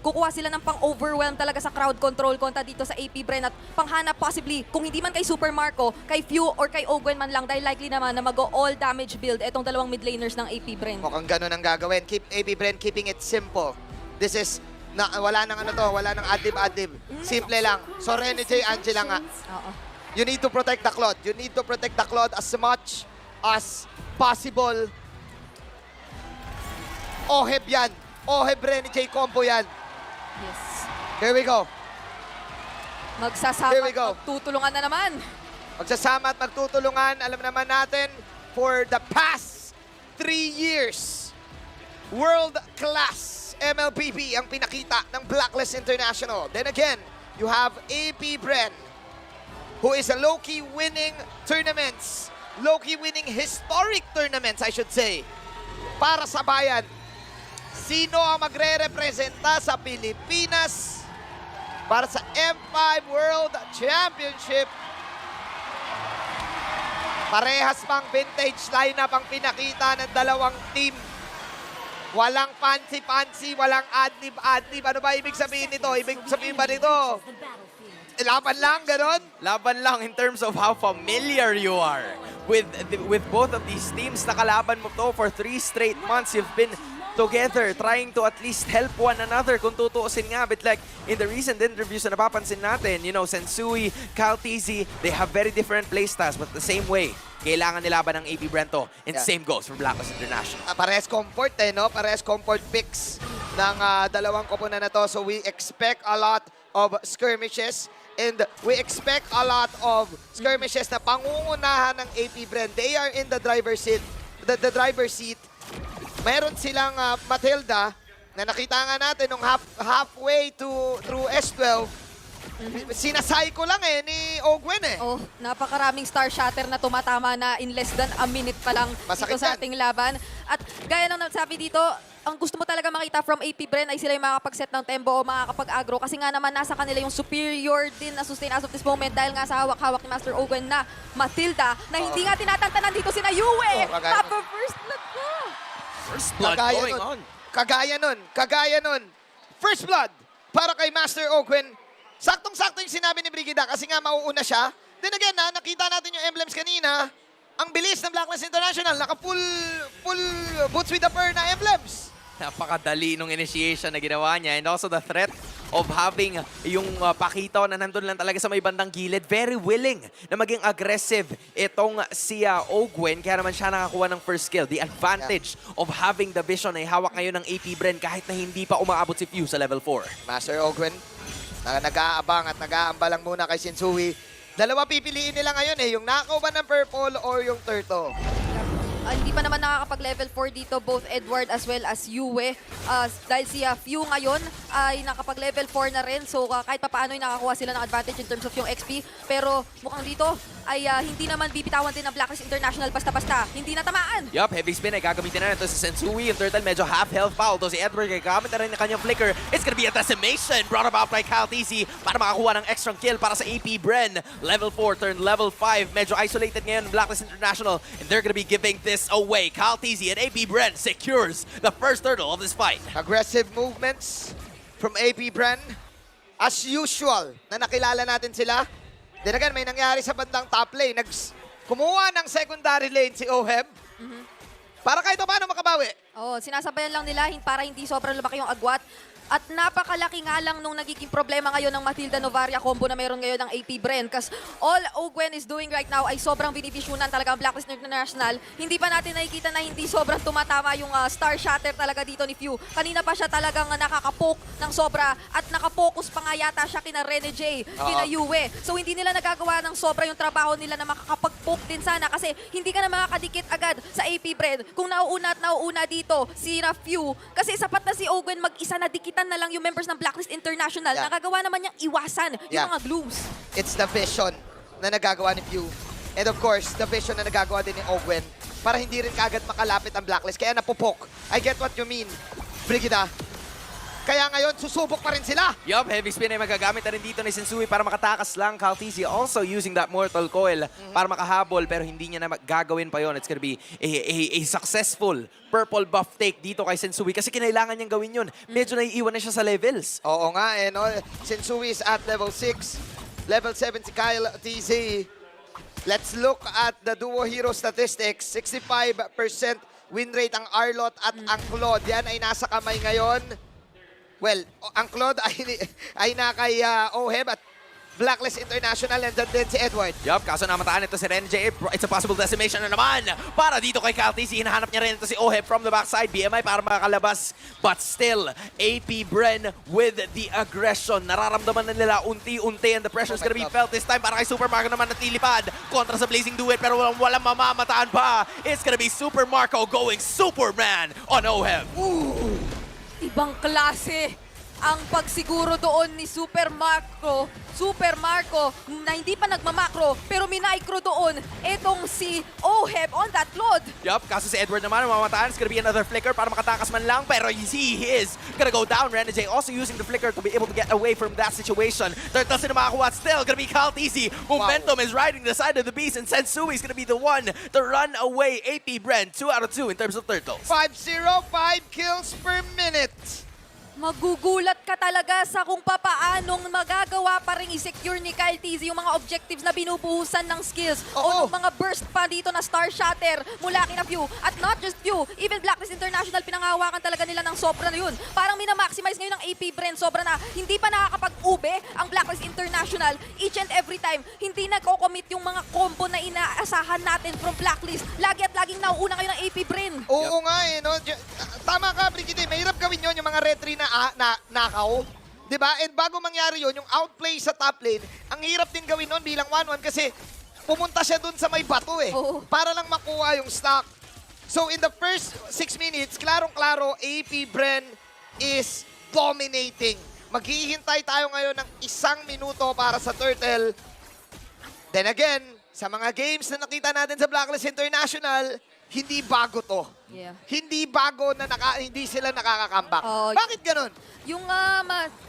Kukuha sila ng pang-overwhelm talaga sa crowd control kontra dito sa AP Bren at panghanap possibly, kung hindi man kay Super Marco, kay Few or kay Ogwen man lang dahil likely naman na mag-all damage build etong dalawang mid laners ng AP Bren. Mukhang ganun ang gagawin. Keep AP Bren keeping it simple. This is, wala nang ano to, wala nang adlib-adlib. Simple lang. So Rene J, Angela nga. Oo. You need to protect the Claude. You need to protect the Claude as much as possible. Oheb yan. Oheb Rene J combo yan. Yes. Here we go. Magsasama Here we go. at tutulungan na naman. Magsasama at magtutulungan. Alam naman natin, for the past 3 years, world-class MLPP ang pinakita ng Blacklist International. Then again, you have AP Bren, who is a low-key winning tournaments. Low-key winning historic tournaments, I should say. Para sa bayan. Sino ang magre-representa sa Pilipinas para sa M5 World Championship? Parehas pang vintage lineup ang pinakita ng dalawang team. Walang fancy-fancy, walang adlib-adlib. Ano ba ibig sabihin nito? Ibig sabihin ba nito? Laban lang, ganon? Laban lang in terms of how familiar you are with both of these teams. Nakalaban mo to for 3 straight months. You've been together, trying to at least help one another. Kung tutuusin nga, but like in the recent interviews na napapansin natin, you know, Sensui, Calteezy, they have very different playstyles, but the same way, kailangan nilaban ng AP Brento. And same goes for Blacklist International. Parehas comfort no? Parehas comfort picks ng dalawang koponan na to. So we expect a lot of skirmishes. And we expect a lot of skirmishes na pangungunahan ng AP Bren. They are in the driver's seat. The driver's seat. Meron silang Matilda na nakita nga natin nung halfway through S12. Sinasay ko lang ni Ogwen Oh, napakaraming star shatter na tumatama na in less than a minute pa lang Masakit dito sa yan. ating laban. At gaya ng sabi dito, ang gusto mo talaga makita from AP Bren ay sila yung makakapag-set ng tempo o makakapag-agro kasi nga naman nasa kanila yung superior din na sustain as of this moment dahil nga sa hawak-hawak ni Master Ogwen na Matilda na hindi nga tinatantanan dito sina Yue. Top of first blood ko. First blood going on. Kagaya nun. First blood para kay Master Ogwen. Saktong-sakto yung sinabi ni Brigida kasi nga mauuna siya. Then again, nakita natin yung emblems kanina. Ang bilis ng Blacklist International. Naka-full boots with the fur na emblems. Napakadali nung initiation na ginawa niya. And also the threat of having yung Pakito na nandun lang talaga sa may bandang gilid. Very willing na maging aggressive itong si Ogwen. Kaya naman siya nakakuha ng first kill. The advantage of having the vision ay hawak ngayon ng AP Bren kahit na hindi pa umaabot si Few sa level 4. Master Ogwen, nag-aabang at nag-aamba lang muna kay Sensui. Dalawa pipiliin nila ngayon yung nakaw ba ng purple or yung turtle. Hindi pa naman nakakapag-level 4 dito, both Edward as well as Yue. Dahil si Few ngayon ay nakapag-level 4 na rin. So kahit pa paano ay nakakuha sila ng advantage in terms of yung XP. Pero mukhang dito ay hindi naman bibitawan din ng Blacklist International basta-basta. Hindi natamaan. Yup, heavy spin ay gagamitin na ito si Sensui. Yung turtle medyo half health pa. Although si Edward ay gamit na rin ng kanyang flicker. It's gonna be a decimation brought about by Calteezy para makakuha ng extra kill para sa AP Bren. Level 4 turned level 5. Medyo isolated ngayon ng Blacklist International. And they're gonna be giving this away. Calteezy and AP Bren secures the first turtle of this fight. Aggressive movements from AP Bren. As usual, na nakilala natin sila. Then again, may nangyari sa bandang top lane. Kumuha ng secondary lane si Oheb. Para kahit paano makabawi. Sinasabayan lang nila para hindi sobrang lumaki yung agwat. At napakalaki nga lang nung nagiging problema ngayon ng Matilda Novaria combo na meron ngayon ng AP Bren. Kasi all Ogwen is doing right now ay sobrang binibisyunan talaga ang Blacklist International. Hindi pa natin nakikita na hindi sobrang tumatama yung star shatter talaga dito ni Few. Kanina pa siya talagang nakakapoke ng sobra at nakapokus pa nga yata siya kina Rene J, kina Yue. So hindi nila nagagawa ng sobra yung trabaho nila na makakapag-poke din sana kasi hindi ka na makakadikit agad sa AP Bren. Kung nauuna at nauuna dito si Few kasi sapat na si Ogwen mag-isa na dikitan na lang yung members ng Blacklist International. Nakagawa naman niyang iwasan yung mga glooms. It's the vision na nagagawa ni Few. And of course, the vision na nagagawa din ni Ogwen para hindi rin kaagad makalapit ang Blacklist. Kaya napupok. I get what you mean. Brigida, Kaya ngayon, susubok pa rin sila. Yup, heavy spin ay magagamit na rin dito ni Sensui para makatakas lang. Caltisi also using that Mortal Coil para makahabol pero hindi niya na gagawin pa yon. It's gonna be a successful purple buff take dito kay Sensui kasi kinailangan niyang gawin yun. Medyo naiiwan na siya sa levels. Oo nga, no? Sensui is at level 6. Level 7 si Kyle TZ. Let's look at the duo hero statistics. 65% win rate ang Arlot at ang Claude. Yan ay nasa kamay ngayon. Well, ang Claude ay na kay Oheb at Blacklist International, and din si Edward. Yup, kaso namataan ito si Renjay. It's a possible decimation na naman. Para dito kay Caltisi, hinahanap niya rin ito si Oheb from the backside. BMI para makakalabas. But still, AP Bren with the aggression. Nararamdaman na nila unti-unti and the pressure's gonna be felt this time. Para kay Super Marco naman natilipad. Kontra sa Blazing Duet pero walang mamamataan pa. It's gonna be Super Marco going Superman on Oheb. Ibang klase ang pagsiguro doon ni Super Marco na hindi pa nagmamakro pero minicro doon etong si Oheb on that Claude. Yup, kaso si Edward naman mamamataan. It's gonna be another flicker para makatakas man lang pero he is gonna go down. Renegade also using the flicker to be able to get away from that situation. Turtle na makakuha. Still gonna be Caltisi. Momentum is riding the side of the beast and Sensui is gonna be the one to run away. AP Bren, 2 out of 2 in terms of turtles. 505 kills per minute. Magugulat ka talaga sa kung papaanong magagawa pa rin i-secure ni Kyle TZ yung mga objectives na binubuhusan ng skills o Oo. ng mga burst pa dito na Star Shatter mula kina Few. At not just Few, even Blacklist International, pinangahawakan talaga nila ng sobra na yun. Parang minamaximize ngayon ng AP Bren, sobra na. Hindi pa nakakapag-ube ang Blacklist International each and every time. Hindi nagko-commit yung mga combo na inaasahan natin from Blacklist. Lagi at laging nauuna ngayon ng AP Bren. Oo nga no? Tama ka, Brigitte. Mahirap gawin yun yung mga retry na nakaw. Diba? And bago mangyari yun, yung outplay sa top lane, ang hirap din gawin nun bilang 1-1 kasi pumunta siya dun sa may bato Oo. para lang makuha yung stock. So in the first 6 minutes, klarong-klaro, AP Bren is dominating. Maghihintay tayo ngayon ng 1 minuto para sa Turtle. Then again, sa mga games na nakita natin sa Blacklist International, hindi bago to. Yeah. Hindi bago na hindi sila nakaka-comeback. Oh, Bakit ganun? Yung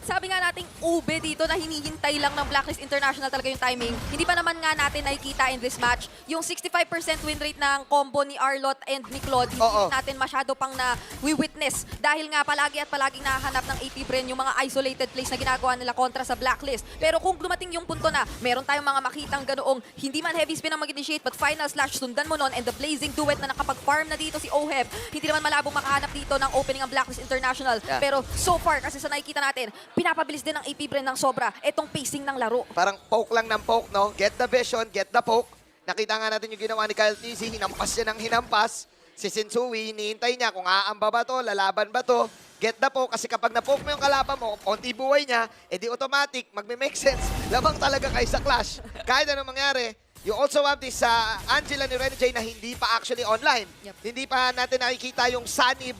sabi nga nating ube dito na hinihintay lang ng Blacklist International talaga yung timing. Hindi pa naman nga natin nakikita in this match. Yung 65% win rate ng combo ni Arlot and ni Claude, hindi Oo. natin masyado pang na-witness. Dahil nga palagi at palaging nahanap ng AP Bren yung mga isolated plays na ginagawa nila kontra sa Blacklist. Pero kung dumating yung punto na meron tayong mga makitang ganoong hindi man heavy spin ang mag-initiate but final slash sundan mo nun and the Blazing Duet na nakapag-farm na dito si Oheb, hindi naman malabong makahanap dito ng opening ang Blacklist International. Yeah. Pero so far, kasi sa nakikita natin, pinapabilis din ng AP Bren ng sobra itong pacing ng laro. Parang poke lang ng poke, no? Get the vision, get the poke. Nakita nga natin yung ginawa ni Kyle TZ, hinampas siya ng hinampas. Si Sensui, hinihintay niya kung aamba ba to, lalaban ba to. Get the poke, kasi kapag na-poke mo yung kalaban mo, konti buhay niya, edi automatic, magme-make sense. Labang talaga kayo sa clash. Kahit anong mangyari, you also have this Angela ni Renjay na hindi pa actually online. Yep. Hindi pa natin nakikita yung Sanib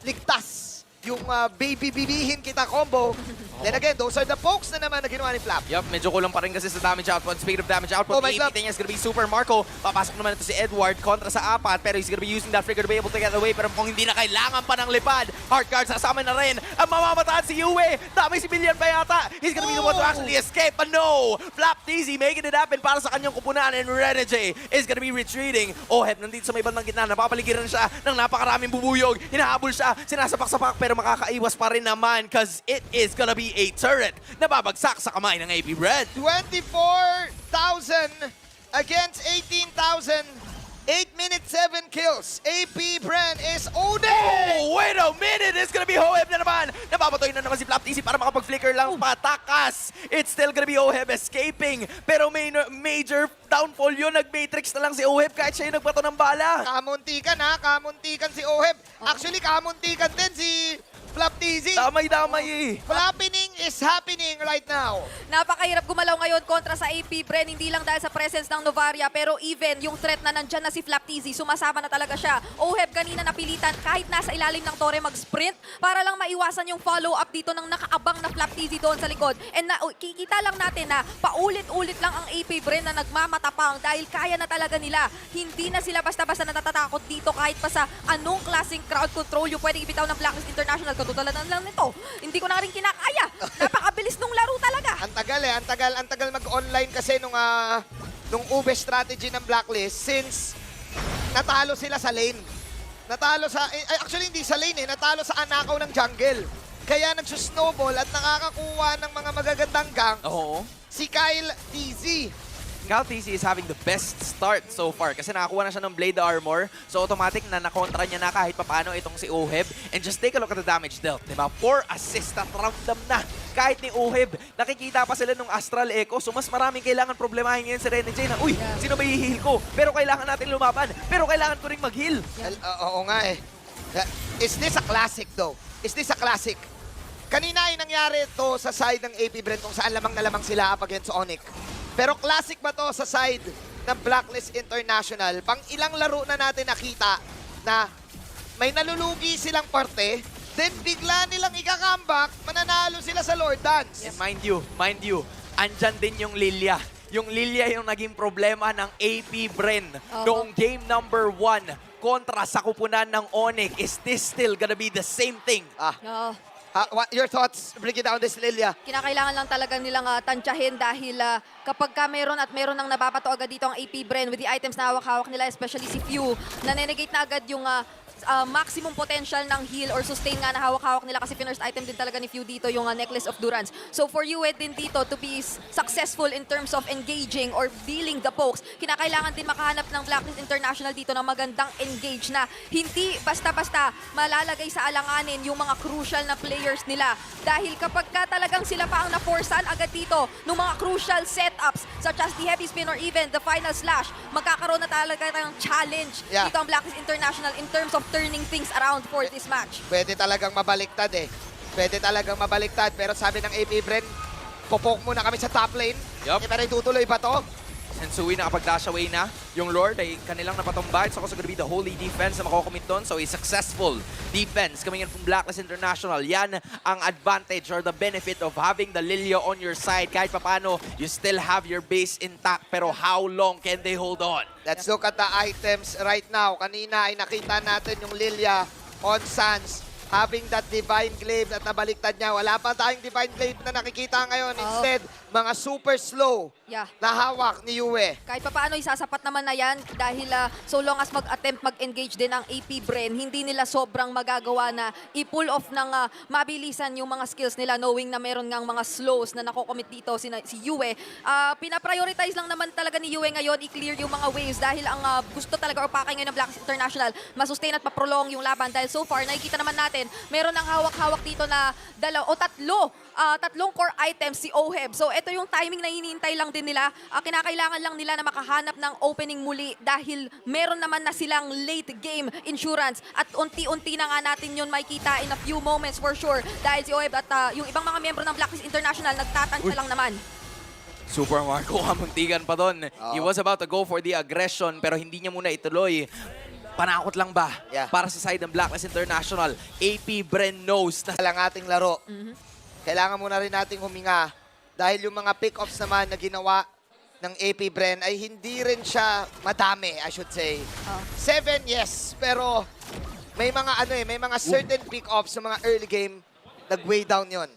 ligtas. Yung baby bibihin kita combo. Then again, those are the pokes na naman na ginawa ni Flap. Yup, medyo kulang pa rin kasi sa damage output. Speaking of damage output, Oh my God. AP niya is gonna be Super Marco. Papasok naman ito si Edward kontra sa apat, pero he's gonna be using that flicker to be able to get away. Pero kung hindi na kailangan pa ng lipad, hard guard sasama na rin. Ang mamamataan si Yue. Damay si Billion pa yata. He's gonna be the one to actually escape. But no! Flap Dizzy making it happen para sa kanyang kupunan. And Renegade is gonna be retreating. Oheb nandito sa may bandang gitna. Napapaligiran siya ng napakaraming bubuyog. Hinahabol siya. Sinasapak-sapak pero makakaiwas pa rin naman because it is gonna be a turret na babagsak sa kamay ng AP Bren. 24,000 against 18,000. 8 minutes, 7 kills. AP Bren is OD! Oh, wait a minute! It's gonna be Oheb na naman! Napapatoy na naman si Flap TC para makapag-flicker lang patakas. It's still gonna be Oheb escaping. Pero may major downfall yun. Nag-matrix na lang si Oheb kahit siya yung nagbato ng bala. Kamuntikan ha, kamuntikan si Oheb. Actually, kamuntikan din si Flap TZ. Damay-damay eh. Flapping is happening right now? Napakahirap gumalaw ngayon kontra sa AP Bren, hindi lang dahil sa presence ng Novaria, pero even yung threat na nandyan na si Flaptizi, sumasama na talaga siya. Oheb kanina napilitan kahit nasa ilalim ng tore mag-sprint para lang maiwasan yung follow-up dito ng nakaabang na Flaptizi doon sa likod. And kikita lang natin na paulit-ulit lang ang AP Bren na nagmamatapang dahil kaya na talaga nila. Hindi na sila basta-basta natatakot dito kahit pa sa anong klaseng crowd control yung pwedeng ibitaw ng Blacklist International. Katulad na lang nito. Hindi ko na rin kinakaya. Napakabilis nung laro talaga. Ang tagal ang tagal mag-online kasi nung ube strategy ng Blacklist since natalo sila sa lane. Actually hindi sa lane natalo sa anakaw ng jungle. Kaya nagsusnowball at nakakakuha ng mga magagandang ganks Oo. si Kyle TZ. Kyle TZ is having the best start so far kasi nakakuha na siya ng Blade Armor. So automatic na nakontra niya na kahit papaano itong si Oheb. And just take a look at the damage dealt, diba? 4 assists at ramdam na kahit ni Oheb. Nakikita pa sila nung Astral Echo. So mas maraming kailangan problemahin ngayon si Renegade na, uy, sino ba i-heal ko? Pero kailangan natin lumaban. Pero kailangan ko rin mag-heal. Oo nga Is this a classic though? Is this a classic? Kanina ay nangyari to sa side ng AP Bren kung saan lamang na lamang sila up against Onyx. Pero classic ba to sa side ng Blacklist International? Pang ilang laro na natin nakita na may nalulugi silang parte, then bigla nilang ika-comeback, mananalo sila sa Lord Dance. And mind you, andyan din yung Lilia. Yung Lilia yung naging problema ng AP Bren noong game number 1 kontra sa kupunan ng Onyx. Is this still gonna be the same thing? What your thoughts? Break it down this, Lilia. Kinakailangan lang talaga nilang tansyahin dahil kapag ka meron nang nababato agad dito ang AP Bren with the items na hawak-hawak nila, especially si Few, nanenegate na agad yung maximum potential ng heal or sustain nga na hawak-hawak nila kasi first item din talaga ni Few dito yung Necklace of Durance. So for you din dito to be successful in terms of engaging or dealing the pokes, kinakailangan din makahanap ng Blacklist International dito ng magandang engage na hindi basta-basta malalagay sa alanganin yung mga crucial na players nila. Dahil kapag ka talagang sila pa ang na-forcean agad dito ng mga crucial setups such as the heavy spin or even the final slash, magkakaroon na talaga ng challenge dito ang Blacklist International in terms of turning things around for this match. Pwede talagang mabaliktad pero sabi ng AP Bren, popok muna kami sa top lane. Yup. Pero itutuloy ba to? Sensui nakapag-dash away na. Yung Lord ay kanilang napatumba. It's also gonna be the holy defense na makocommit doon. So a successful defense coming in from Blacklist International. Yan ang advantage or the benefit of having the Lilia on your side. Kahit papano, you still have your base intact. Pero how long can they hold on? Let's look at the items right now. Kanina ay nakita natin yung Lilia on Sans having that Divine Glaive at nabaliktad niya. Wala pa tayong Divine Glaive na nakikita ngayon. Instead, mga super slow na hawak ni Yue. Kahit pa paano, isasapat naman na yan dahil so long as mag-attempt mag-engage din ang AP Bren, hindi nila sobrang magagawa na i-pull off ng mabilisan yung mga skills nila knowing na meron ngang mga slows na nakocommit dito si Yue. Pinaprioritize lang naman talaga ni Yue ngayon i-clear yung mga waves dahil ang gusto talaga or pakay ngayon ng Blacklist International, masustain at paprolong yung laban dahil so far, nakikita naman natin, meron ng hawak-hawak dito na tatlong core items si Oheb. So ito yung timing na hinihintay lang din nila. Kinakailangan lang nila na makahanap ng opening muli dahil meron naman na silang late game insurance at unti-unti na nga natin yun makikita in a few moments for sure dahil si Oheb at yung ibang mga miyembro ng Blacklist International nagtatansya lang naman. Super Marco, kamuntigan pa doon. He was about to go for the aggression pero hindi niya muna ituloy. Panakot lang ba para sa side ng Blacklist International? AP Bren knows na Lang ating laro. Kailangan muna rin nating huminga dahil yung mga pick-offs naman na ginawa ng AP Bren ay hindi rin siya madami, I should say. 7, yes, pero may mga certain pick-offs sa mga early game, nag-way down yon.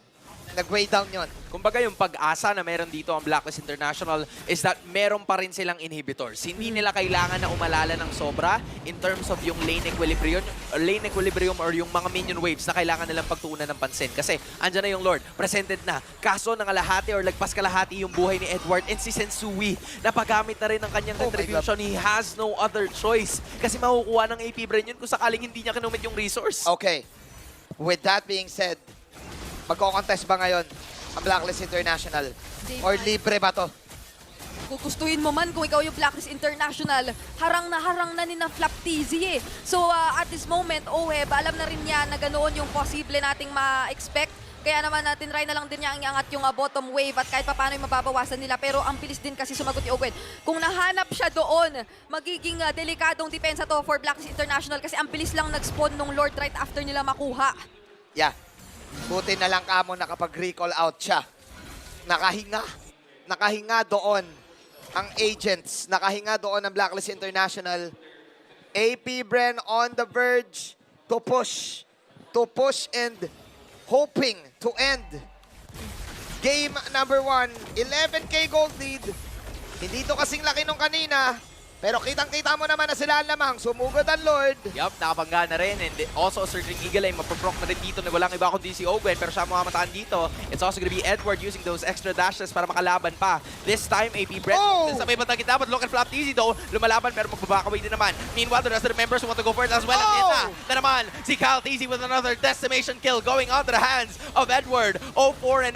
Kumbaga yung pag-asa na meron dito ang Blacklist International is that meron pa rin silang inhibitors. Hindi nila kailangan na umalala ng sobra in terms of yung lane equilibrium or yung mga minion waves na kailangan nilang pagtuunan ng pansin. Kasi andyan na yung Lord, presented na. Kaso nangalahati or lagpas kalahati yung buhay ni Edward and si Sensui. Napagamit na rin ng kanyang retribution. He has no other choice. Kasi makukuha ng AP Bren yun kung sakaling hindi niya kinumit yung resource. Okay. With that being said, magko-contest ba ngayon ang Blacklist International? Or libre ba to? Gugustuhin mo man kung ikaw yung Blacklist International, harang na ni na Flaptizi eh. So at this moment, Oheb, alam na rin niya na ganoon yung posible nating ma-expect Kaya naman try na lang din niya iangat yung bottom wave at kahit paano yung mababawasan nila. Pero ang bilis din kasi sumagot ni Ogwen. Kung nahanap siya doon, magiging delikadong depensa to for Blacklist International kasi ang bilis lang nag-spawn nung Lord right after nila makuha. Yeah. Buti na lang kamo nakapag-recall out siya. Nakahinga. Nakahinga doon ang agents. Nakahinga doon ang Blacklist International. AP Bren on the verge to push. To push and hoping to end game number 1. 11K gold lead. Hindi to kasing laki nung kanina. Pero kitang-kita mo naman na sila ang lamang. Sumugod ang Lord. Yup, nakabangga na rin. And also, Circling Eagle ay mapaproc na rin dito na walang iba kundi si Ogwen. Pero siya mamataan dito. It's also gonna be Edward using those extra dashes para makalaban pa. This time, AP Brent. Oh! Sa may bandang kita, but look at Flap TZ though. Lumalaban pero magbabakaway din naman. Meanwhile, the rest of the members who want to go for it as well. Oh! At na naman, si Kyle TZ with another decimation kill going onto the hands of Edward. 0-4-0.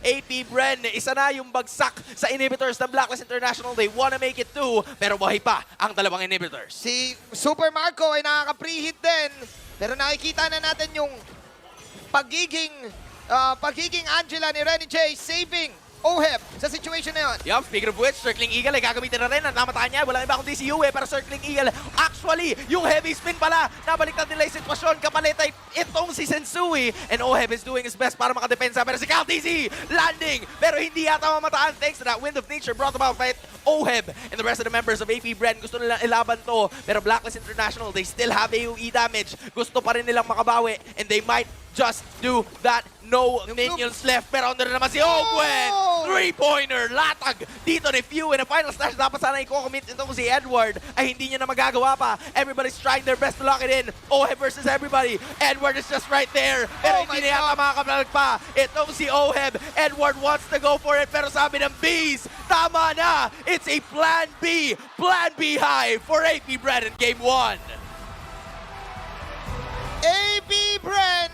AP Bren, isa na yung bagsak sa inhibitors ng Blacklist International. They wanna make it 2, pero buhay pa ang dalawang inhibitors. Si Super Marco ay nakaka-preheat din. Pero nakikita na natin yung pagiging Angela ni Renny J saving Oheb sa situation na yun. Yup, speaking of which, Circling Eagle ay gagamitin na rin. Ang namataan niya, walang iba kundi si Yue. Pero Circling Eagle, actually, yung heavy spin pala. Nabaliktad nila yung sitwasyon. Kapalit ay itong si Sensui. And Oheb is doing his best para makadepensa. Pero si Cal TZ, landing. Pero hindi yata mamataan thanks to that Wind of Nature brought about by Oheb. And the rest of the members of AP Bren, gusto nilang ilaban to. Pero Blacklist International, they still have AoE damage. Gusto pa rin nilang makabawi. And they might just do that. No minions left. Pero under naman si Ogwen. Three-pointer. Latag dito ni Few. In a final slash, dapat sana i-commit itong si Edward. Ay hindi niya na magagawa pa. Everybody's trying their best to lock it in. Oheb versus everybody. Edward is just right there. Pero hindi na yata makakabalag pa. Itong si Oheb. Edward wants to go for it. Pero sabi ng Bees, tama na. It's a plan B. Plan B high for AP Bren in game 1. AB Bren